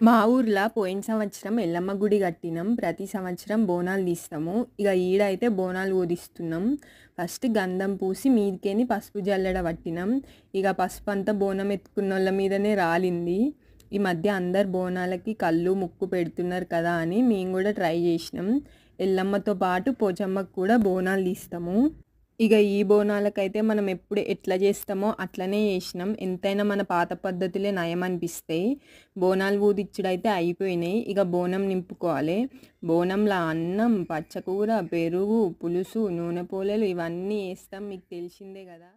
మా ఊర్లో పోయిన సంవత్సరం ఎల్లమ్మ గుడి కట్టినాం. ప్రతి సంవత్సరం బోనాలు తీస్తాము. ఇక ఈడైతే బోనాలు ఊదిస్తున్నాం. ఫస్ట్ గంధం పూసి మీదికేని పసుపు జల్లెడ పట్టినాం. ఇక పసుపు అంతా బోనం ఎత్తుకున్నోళ్ళ మీదనే రాలింది. ఈ మధ్య అందరు బోనాలకి కళ్ళు ముక్కు పెడుతున్నారు కదా అని మేము కూడా ట్రై చేసినాం. ఎల్లమ్మతో పాటు పోచమ్మకు కూడా బోనాలు తీస్తాము. ఇక ఈ బోనాలకైతే మనం ఎప్పుడు ఎట్లా చేస్తామో అట్లనే చేసినాం. ఎంతైనా మన పాత పద్ధతులే నయం అనిపిస్తాయి. బోనాలు ఊదిచ్చుడైతే అయిపోయినాయి. ఇక బోనం నింపుకోవాలి. బోనంలో అన్నం, పచ్చకూర, పెరుగు, పులుసు, నూనె పోలేలు ఇవన్నీ వేస్తాం. మీకు తెలిసిందే కదా.